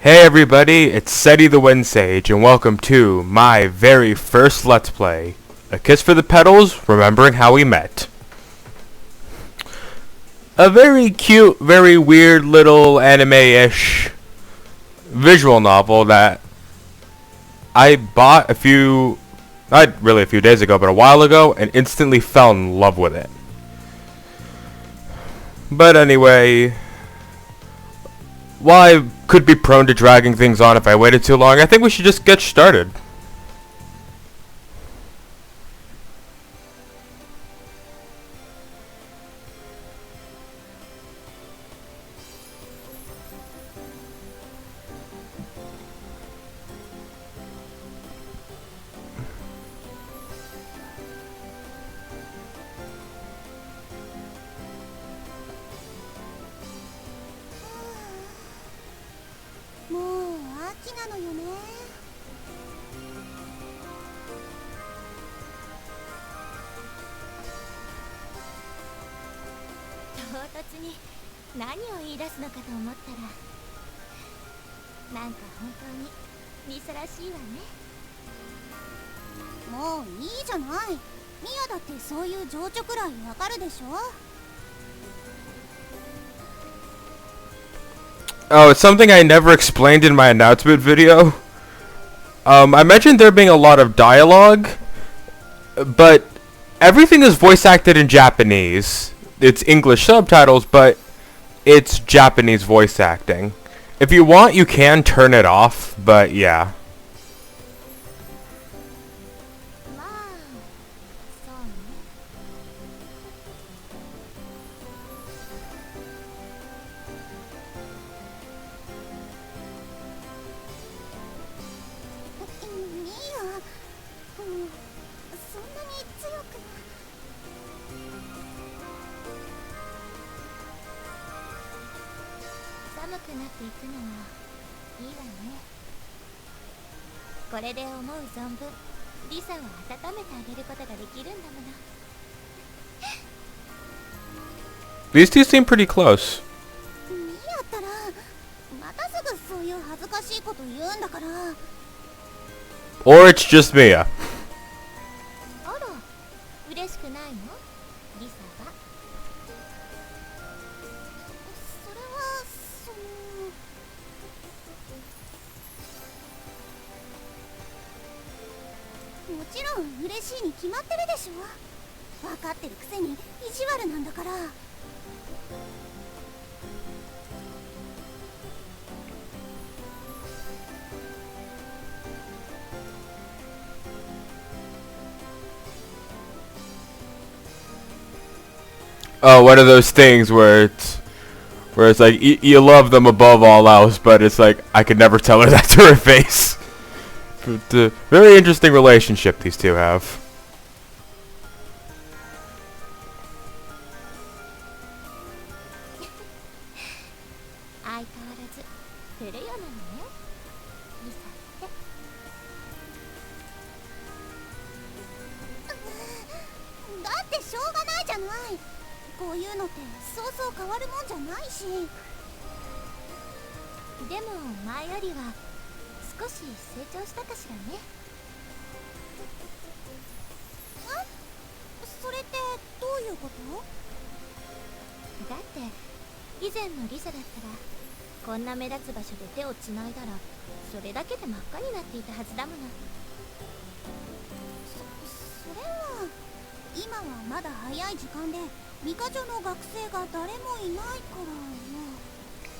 Hey everybody, it's Seti the Wind Sage, and welcome to my very first Let's Play. A Kiss for the Petals, Remembering How We Met. A very cute, very weird little anime-ish visual novel that I bought not really a few days ago, but a while ago, and instantly fell in love with it. But anyway, while I could be prone to dragging things on if I waited too long, I think we should just get started. Oh, it's something I never explained in my announcement video. I mentioned there being a lot of dialogue, but everything is voice acted in Japanese. It's English subtitles, but it's Japanese voice acting. If you want, you can turn it off, but yeah. These two seem pretty close. Or it's just Mia. Oh, one of those things where it's like you love them above all else, but it's like I could never tell her that to her face. But, very interesting relationship these two have.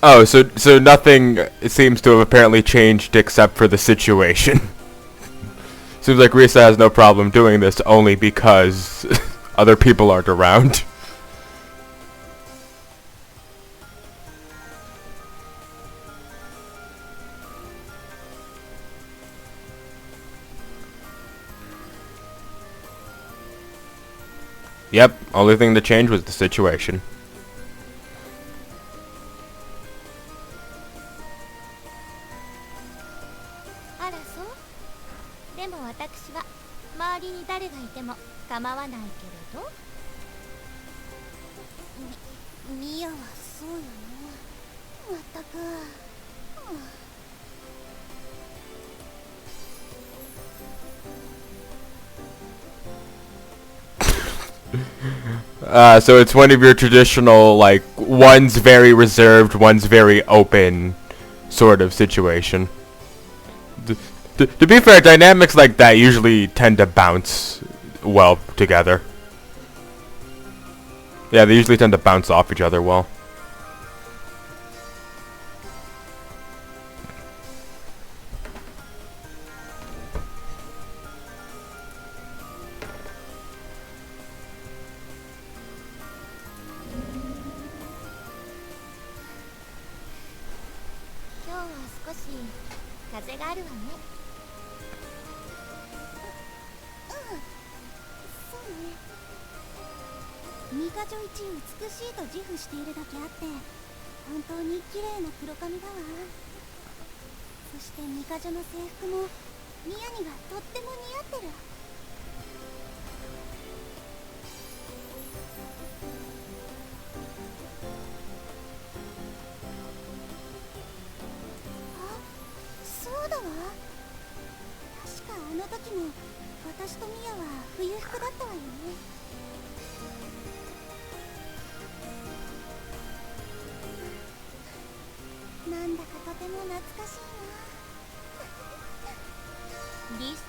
Oh, so nothing seems to have apparently changed except for the situation. Seems like Risa has no problem doing this only because other people aren't around. Yep, only thing that changed was the situation. So it's one of your traditional, like, one's very reserved, one's very open sort of situation. To be fair, dynamics like that usually tend to bounce well together. Yeah, they usually tend to bounce off each other well.リサ、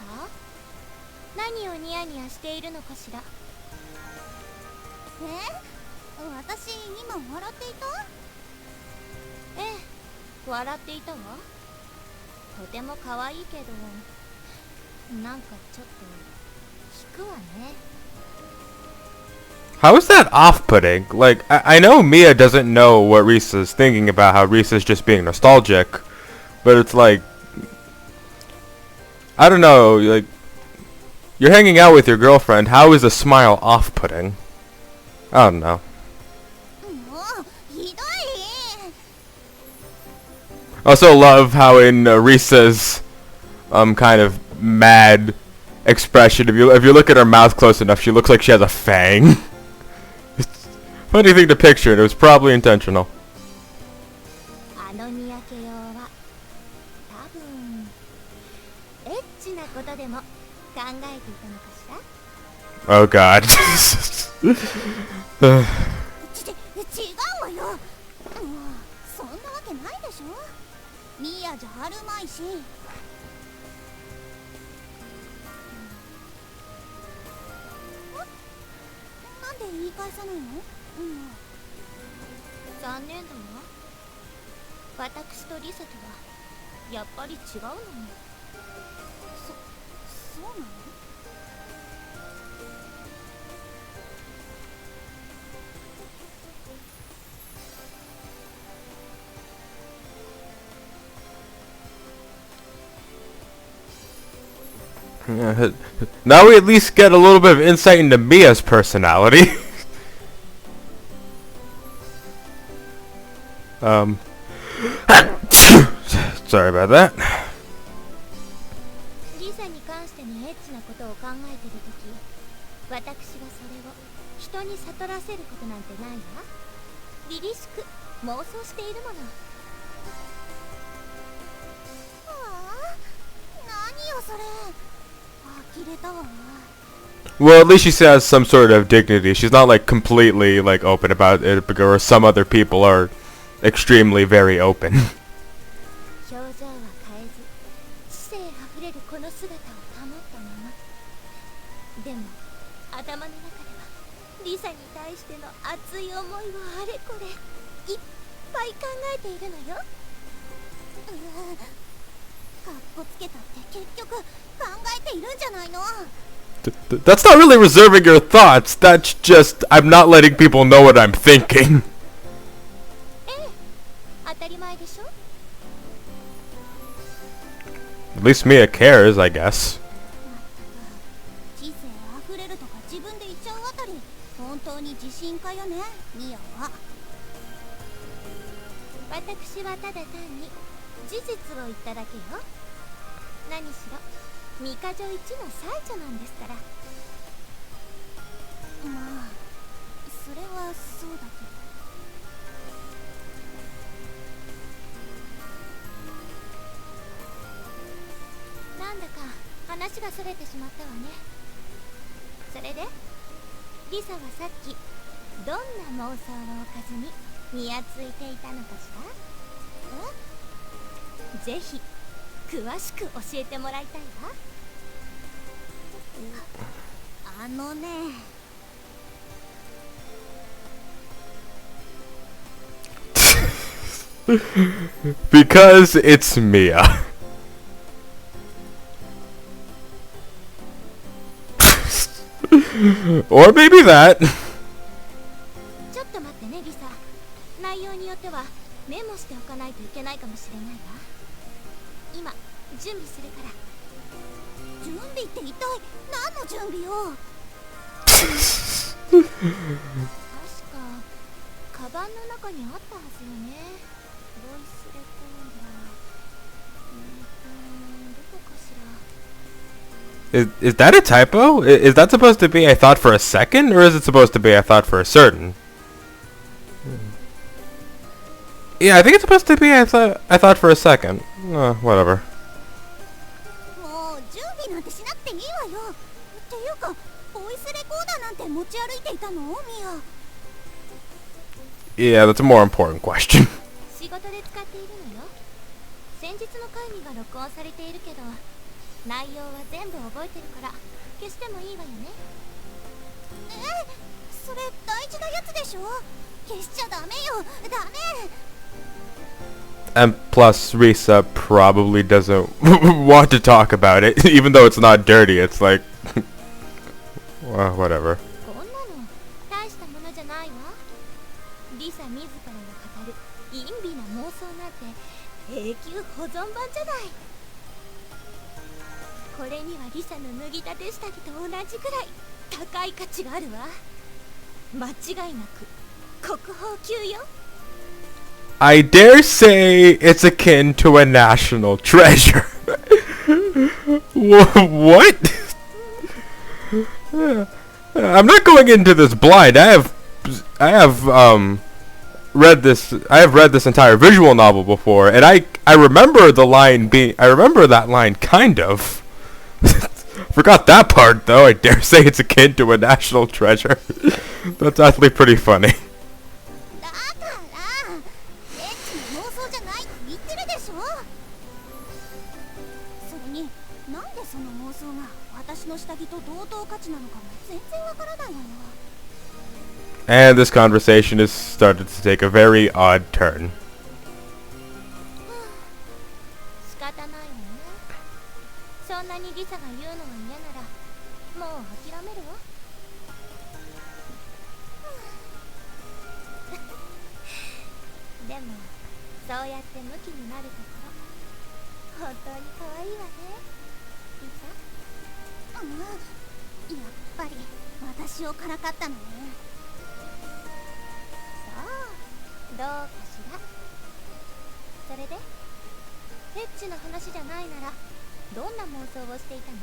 何をニヤニヤしているのかしら。私今笑っていた？ええ、笑っていたわ。とても可愛いけど、なんかちょっと引くわね。How is that off-putting? Like, I know Mia doesn't know what Risa's thinking about how Risa's just being nostalgic, but it's like, I don't know, like, you're hanging out with your girlfriend, how is a smile off-putting? I don't know. I also love how in Risa's kind of mad expression, if you look at her mouth close enough, she looks like she has a fang. Funny thing to picture, and it was probably intentional. Oh god. Now we at least get a little bit of insight into Mia's personality. Sorry about that. Risa に関してにエッチなことを考えているとき、私はそれを人に悟らせることなんてないわ。凛々しく妄想しているもの。何よそれ。呆れたわ。Well, at least she has some sort of dignity. She's not like completely like open about it, because some other people are extremely very open. 表情は変えず、知性あふれるこの姿を保ったまま。でも頭の中ではリサに対しての熱い思いをあれこれいっぱい考えているのよ。かっこつけたって結局考えているんじゃないの。That's not really reserving your thoughts. That's just I'm not letting people know what I'm thinking. 当たり前でしょ。 At least Mia cares, I guess. 知性あふれるとか自分で言っちゃうあたり本当に自信家よね、ミアは。私はただ単に事実を言っただけよ。何しろ三ヶ女一の最女なんですから。まあそれはそうだけど。なんだか話がそれてしまったわね。それでリサはさっきどんな妄想をおかずににやついていたのかしら。ぜひ詳しく教えてもらいたいわ。あのね、Because it's Mia. Or maybe that. ちょっと待ってねリサ。内容によってはメモしておかないといけないかもしれないわ。今準備するから。準備って一体何の準備を。確かカバンの中にあったはずよね。ボイスレコーダー。どこかしら。Is that a typo? Is that supposed to be I thought for a second, or is it supposed to be I thought for a certain? Yeah, I think it's supposed to be I thought for a second. Whatever. もう準備なんてしなくていいわよ。っていうかボイスレコーダーなんて持ち歩いていたのミア。Yeah, that's a more important question. 仕事で使っているのよ。先日の会議が録音されているけど内容は全部覚えてるから消してもいいわよね。それ大事なやつでしょ。消しちゃダメよ。ダメ。 And plus, Risa probably doesn't want to talk about it, even though it's not dirty. It's like, well, whatever. こんなの大したものじゃないわ。リサ自らが語る陰微な妄想なんて永久保存版じゃない。これにはリサの脱ぎたて下着と同じくらい高い価値があるわ。間違いなく国宝級よ。I dare say it's akin to a national treasure. What? I'm not going into this blind. I have read this entire visual novel before, and I remember the line being I remember that line kind of. Forgot that part though. I dare say it's akin to a national treasure. That's actually pretty funny. だからエッチな妄想じゃないって言ってるでしょ。それになんでその妄想が私の下着と同等価値なのかも全然わからないわよ。 And this conversation has started to take a very odd turn. 仕方ないわね。そんなにリサが言うのは嫌ならもう諦めるわ。でもそうやってムキになるところ本当に可愛いわねリサ。やっぱり私をからかったのね。そうどうかしら。それでエッチな話じゃないならどんな妄想をしていたの？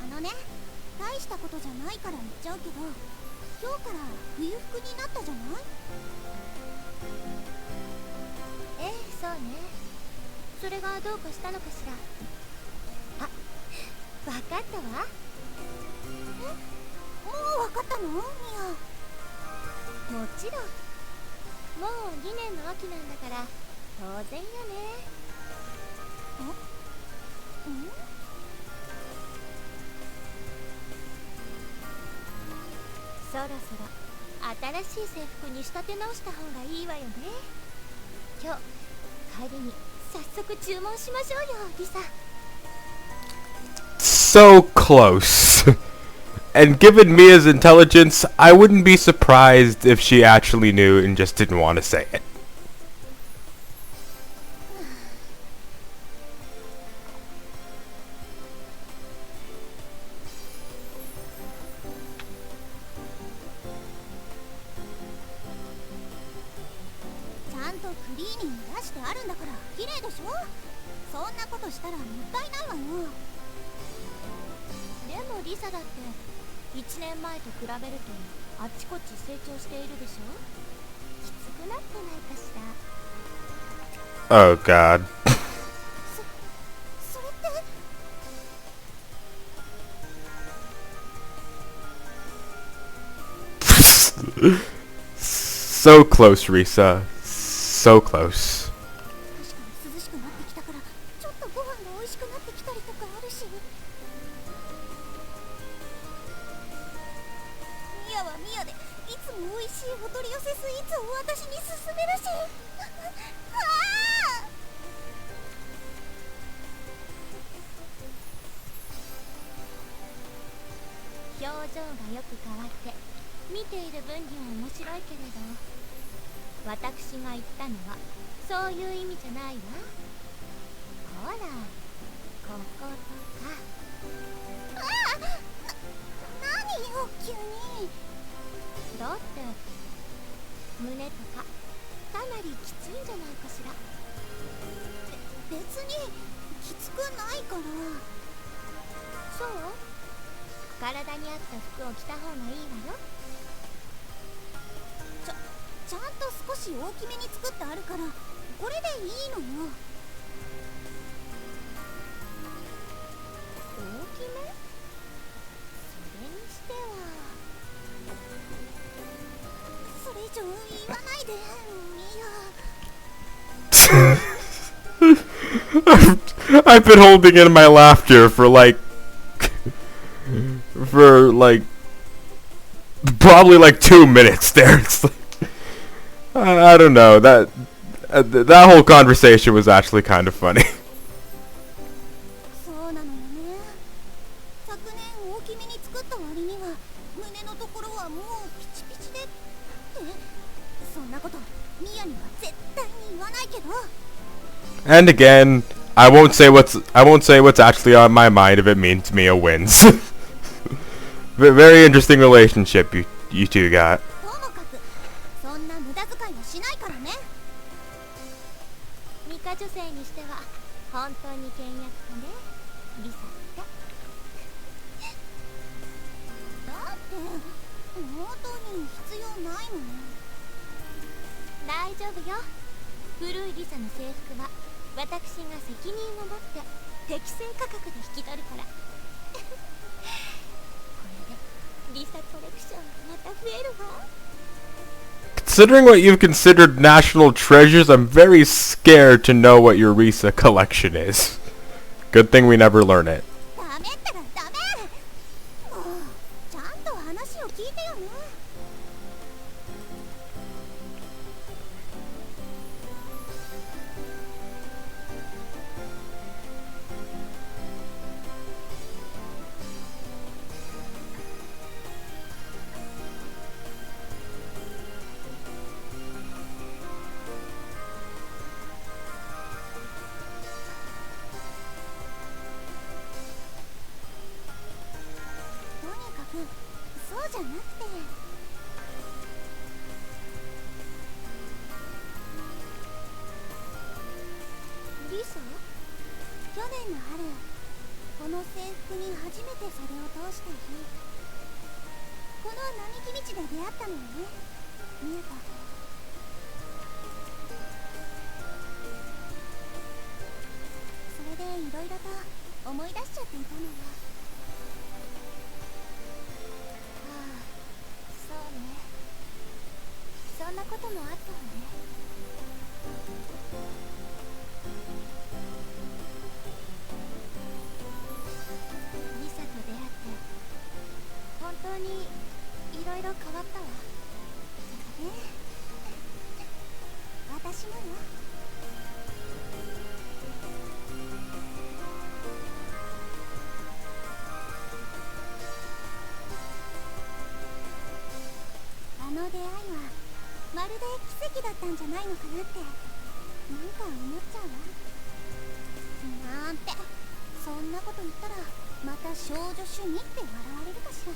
あのね、大したことじゃないから言っちゃうけど今日から冬服になったじゃない？そうね。それがどうかしたのかしら。あ、わかったわ。もうわかったのミア。もちろん。もう2年の秋なんだから当然よね。そろそろ新しい制服に仕立て直した方がいいわよね。今日帰りに早速注文しましょうよリサ。 So close. And given Mia's intelligence, I wouldn't be surprised if she actually knew and just didn't want to say it. ちゃんとクリーニング出してあるんだから綺麗でしょ。そんなことしたらもったいないわよ。でもリサだって1年前と比べるとあちこち成長しているでしょ。きつくなってないかしら。 Oh god. それって。 So close, Risa. So close. 確かに涼しくなってきたから、ちょっとご飯が美味しくなってきたりとかあるし。ミヤはミヤでいつも美味しいお取り寄せスイーツを私に勧めるし。表情がよく変わって見ている分には面白いけれど、私が言ったのはそういう意味じゃないわ。ほら、こことか。何よ急に。だって胸とかかなりきついんじゃないかしら。別にきつくないから。そう、体に合った服を着た方がいいわよ。ちゃんと少し大きめに作ってあるから、これでいいのよ。大きめ？それにしては。それ以上言わないで、ミヤ。I've been holding in my laughter for like probably like 2 minutes there. It's like, I don't know, that whole conversation was actually kind of funny. そうなのよね。昨年大きめに作った割には胸のところはもうピチピチでって。そんなことミヤには絶対に言わないけど。 And again, I won't say what's actually on my mind if it means Mia wins. Very interesting relationship you two got. ともかくそんな無駄遣いはしないからね。ミカ女性にしては本当に倹約家ね、リサって。だって本当に必要ないもん。大丈夫よ。古いリサの制服は私が責任を持って適正価格で引き取るから。これでリサコレクションまた増えるわ。 Considering what you've considered national treasures, I'm very scared to know what your Risa collection is. Good thing we never learn it. ダメったらダメ。もうちゃんと話を聞いてよね。そうじゃなくて、リサ、去年の春この制服に初めて袖を通した日、この並木道で出会ったのよね、ミヤと。それでいろいろと思い出しちゃっていたのよ。そうね、そんなこともあったわね。リサと出会って本当にいろいろ変わったわ。ね、私もよ。あの出会いはまるで奇跡だったんじゃないのかなって、なんか思っちゃうわ。なんて、そんなこと言ったらまた少女主義って笑われるかしら。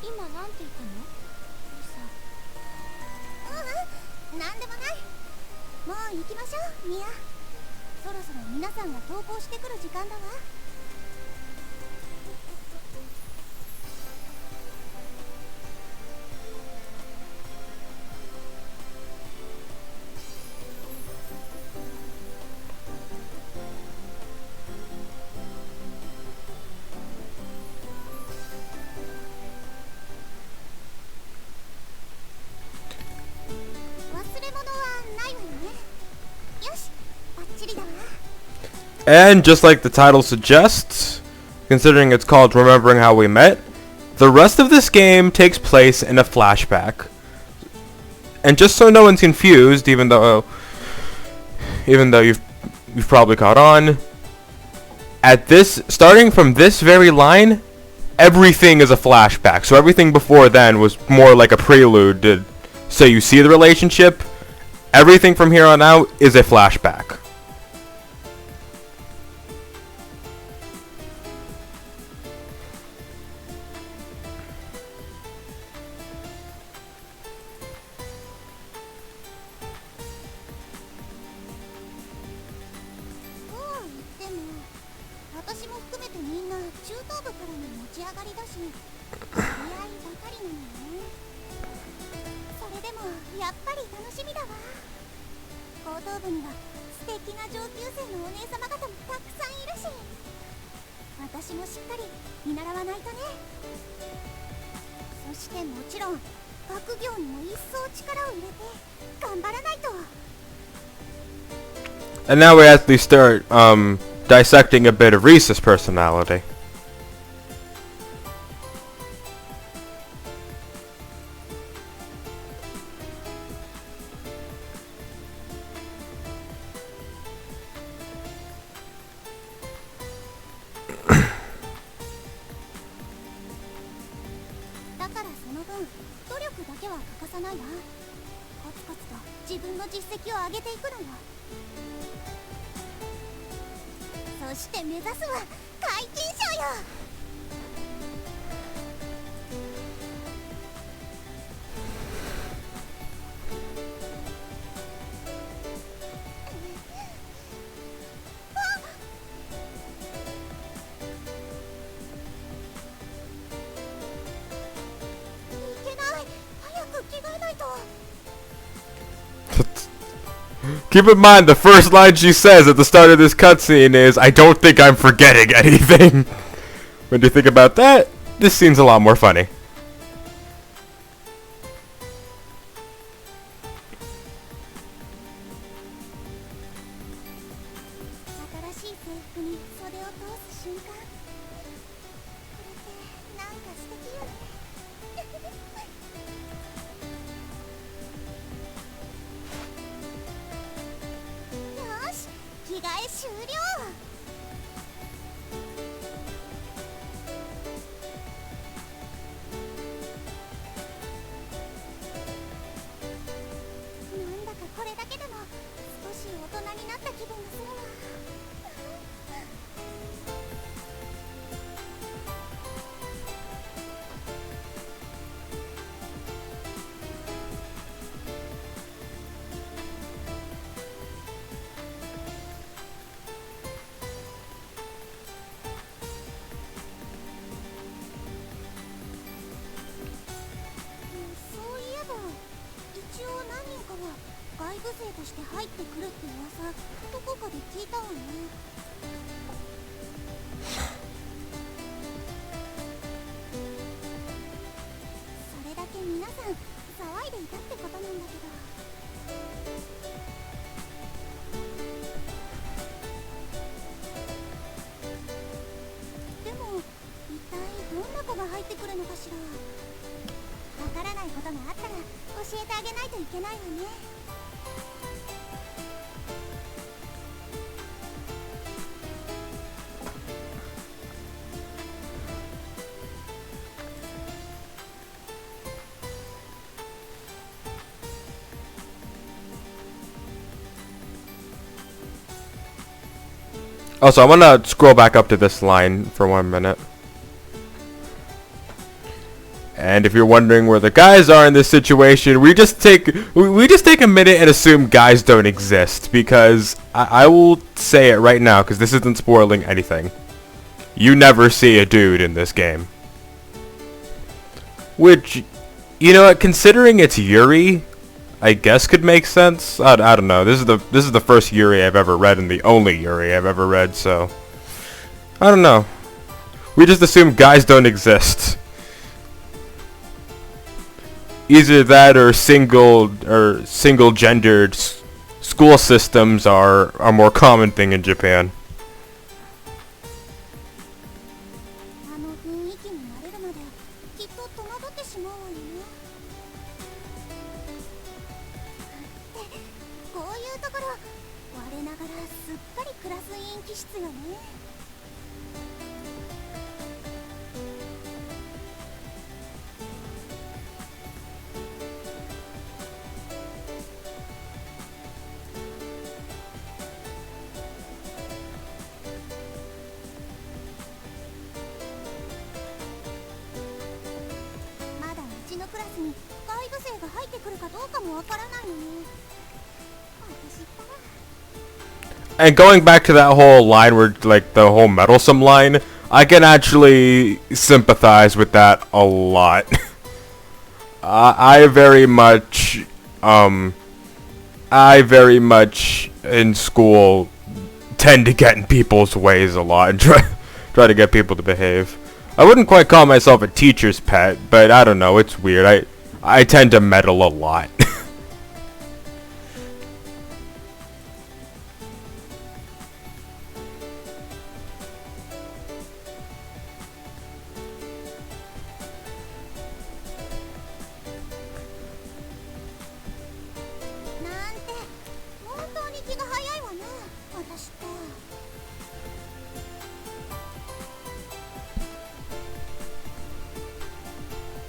今なんて言ったの？リサ。なんでもない。もう行きましょう、ミヤ。そろそろ皆さんが登校してくる時間だわ。And just like the title suggests, considering it's called Remembering How We Met, the rest of this game takes place in a flashback. And just so no one's confused, even though you've probably caught on, starting from this very line, everything is a flashback. So everything before then was more like a prelude to, so you see the relationship. Everything from here on out is a flashback. And now we actually start dissecting a bit of Risa's personality. Keep in mind, the first line she says at the start of this cutscene is, "I don't think I'm forgetting anything." When you think about that, this scene's a lot more funny. Also, I want to scroll back up to this line for 1 minute. And if you're wondering where the guys are in this situation, we just take a minute and assume guys don't exist, because I will say it right now, because this isn't spoiling anything. You never see a dude in this game. Which, you know what, considering it's Yuri, I guess could make sense. I don't know. This is the first Yuri I've ever read and the only Yuri I've ever read, so I don't know. We just assume guys don't exist. Either that or single gendered school systems are a more common thing in Japan. あの雰囲気に慣れるまできっと戸惑ってしまうわよね。ってこういうところ我ながらすっかりクラス委員気質よね。まだうちのクラスに外部生が入ってくるかどうかもわからないのね。私ったら And going back to that whole line where, like, the whole meddlesome line, I can actually sympathize with that a lot. I very much in school tend to get in people's ways a lot and try to get people to behave. I wouldn't quite call myself a teacher's pet, but I don't know, it's weird. I tend to meddle a lot.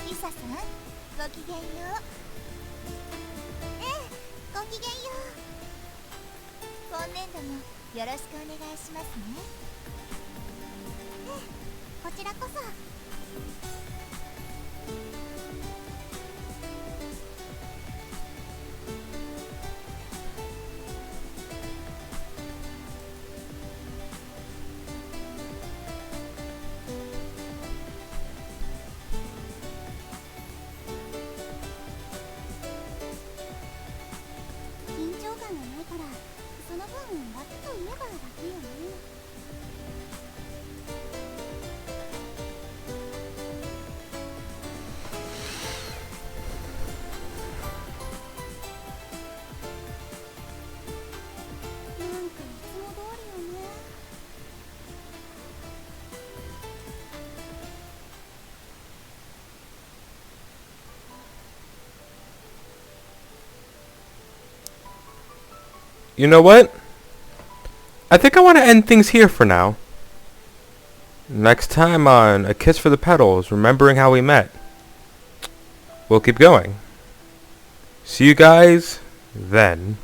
Risa さん、ごきげんよう。ごきげんよう。今年度もよろしくお願いしますね。こちらこそ。緊張感がないから、その分楽といえば楽よね。なんかいつも通りよね。You know what? I think I want to end things here for now. Next time on A Kiss for the Petals, remembering how we met. We'll keep going. See you guys then.